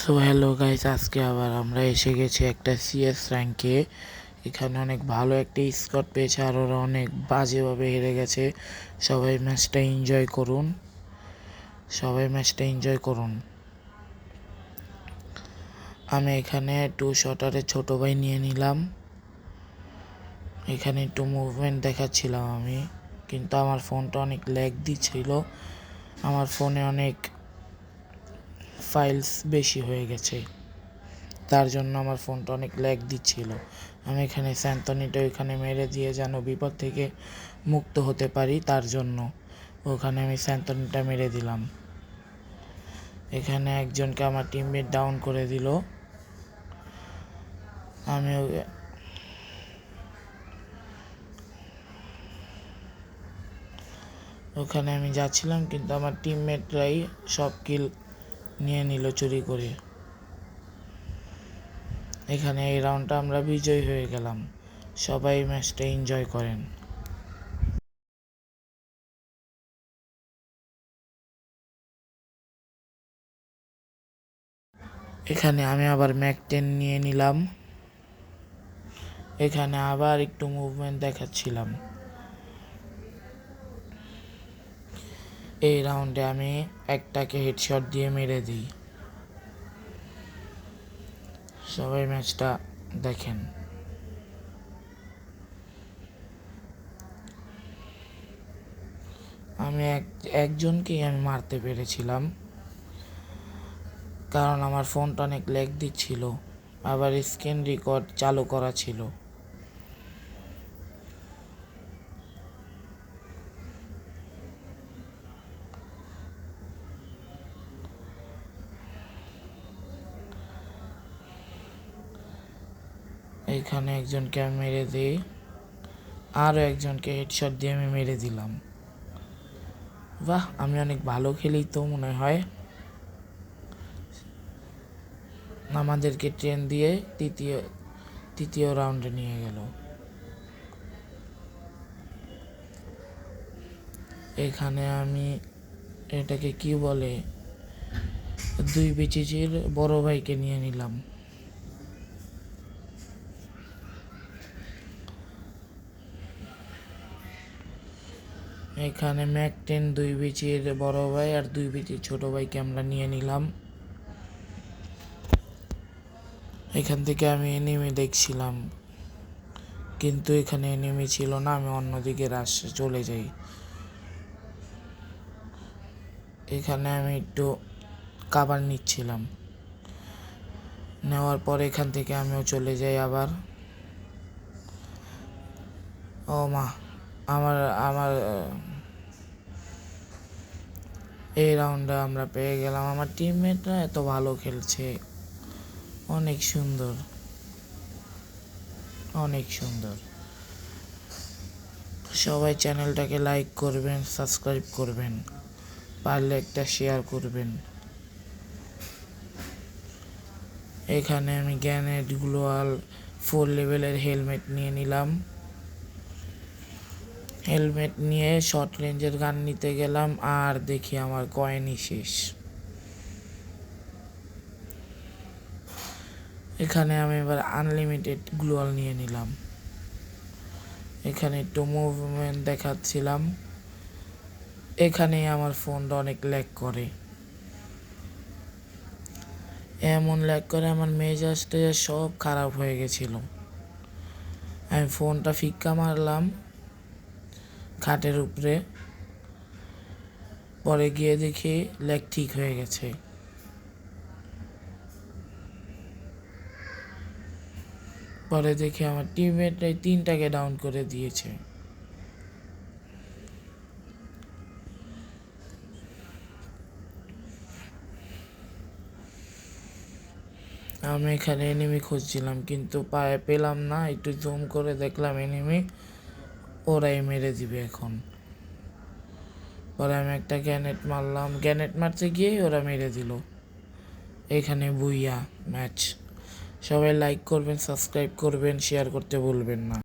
So hello guys, আজকে আবার আমরা এসে গেছি একটা সিএস র্যাঙ্কে। এখানে অনেক ভালো একটা স্কোর পেয়েছে আর ওরা অনেক বাজেভাবে হেরে গেছে। সবাই ম্যাচটা এনজয় করুন। আমি এখানে টু শটারে ছোট ভাই নিয়ে নিলাম। এখানে একটু মুভমেন্ট দেখাচ্ছিলাম আমি, কিন্তু আমার ফোনটা অনেক ল্যাগ দিচ্ছিল। আমার ফোনে অনেক ফাইলস বেশি হয়ে গেছে, তার জন্য আমার ফোনটা অনেক ল্যাগ দিচ্ছিল। আমি এখানে স্যান্তনিটা ওইখানে মেরে দিয়ে যেন বিপদ থেকে মুক্ত হতে পারি, তার জন্য ওখানে আমি স্যান্তনিটা মেরে দিলাম। এখানে একজনকে আমার টিমমেট ডাউন করে দিল। আমি ওখানে আমি যাচ্ছিলাম, কিন্তু আমার টিমমেটরাই সব কিল নিয়ে নিল চুরি করে। এখানে এই রাউন্ডটা আমরা বিজয়ী হয়ে গেলাম। সবাই ম্যাচটা এনজয় করেন। এখানে আমি আবার ম্যাক 10 নিয়ে নিলাম। এখানে আবার একটু মুভমেন্ট দেখাচ্ছিলাম। এই রাউন্ডে আমি একটাকে হেডশট দিয়ে মেরে দিই। সবাই ম্যাচটা দেখেন। আমি একজনকেই আমি মারতে পেরেছিলাম, কারণ আমার ফোনটা অনেক ল্যাগ দিচ্ছিল, আবার স্ক্রিন রেকর্ড চালু করা ছিল। এইখানে একজনকে আমি মেরে দিই, আরও একজনকে হেডশট দিয়ে আমি মেরে দিলাম। বাহ, আমি অনেক ভালো খেলি তো মনে হয়। আমাদেরকে ট্রেন দিয়ে তৃতীয় রাউন্ডে নিয়ে গেল। এখানে আমি এটাকে কি বলে, দুই বিচিচির বড় ভাইকে নিয়ে নিলাম। এখানে ম্যাক 10 দুই বিচির বড় ভাই আর দুই বিচির ছোট ভাইকে আমরা নিয়ে নিলাম। এখান থেকে আমি এনিমি দেখছিলাম, কিন্তু এখানে এনিমি ছিল না। আমি অন্যদিকে রাশে চলে যাই। এখানে আমি একটু কাভার নিচ্ছিলাম, নেওয়ার পর এখান থেকে আমিও চলে যাই আবার। ও মা, আমার আমার এই রাউন্ডে আমরা পেয়ে গেলাম। আমার টিমমেটরা এত ভালো খেলছে, অনেক সুন্দর, অনেক সুন্দর। সবাই চ্যানেলটাকে লাইক করবেন, সাবস্ক্রাইব করবেন, পারলে একটা শেয়ার করবেন। এখানে আমি গ্যানেট গ্লোয়াল 4 লেভেলের হেলমেট নিয়ে নিলাম। হেলমেট নিয়ে শর্ট রেঞ্জের গান নিতে গেলাম, আর দেখি আমার কয়েনই শেষ। এখানে আমি এবার আনলিমিটেড গ্লোয়াল নিয়ে নিলাম। এখানে একটু মুভমেন্ট দেখাচ্ছিলাম। এখানেই আমার ফোনটা অনেক ল্যাগ করে, এমন ল্যাগ করে আমার মেজাজটা সব খারাপ হয়ে গেছিল। আমি ফোনটা ফিক্কা মারলাম খাটের উপরে, পরে গিয়ে দেখি ল্যাগ ঠিক হয়ে গেছে। পরে দেখি আমার টিমমেটরাই 3টাকে ডাউন করে দিয়েছে। আমি এখানে এনিমি খুঁজছিলাম, কিন্তু পেলাম না। একটু জুম করে দেখলাম এনিমি, ওরাই মেরে দিবে এখন। পরে আমি একটা গ্যানেট মারলাম, গ্যানেট মারতে গিয়েই ওরা মেরে দিল। এখানে বুইয়া ম্যাচ। সবাই লাইক করবেন, সাবস্ক্রাইব করবেন, শেয়ার করতে ভুলবেন না।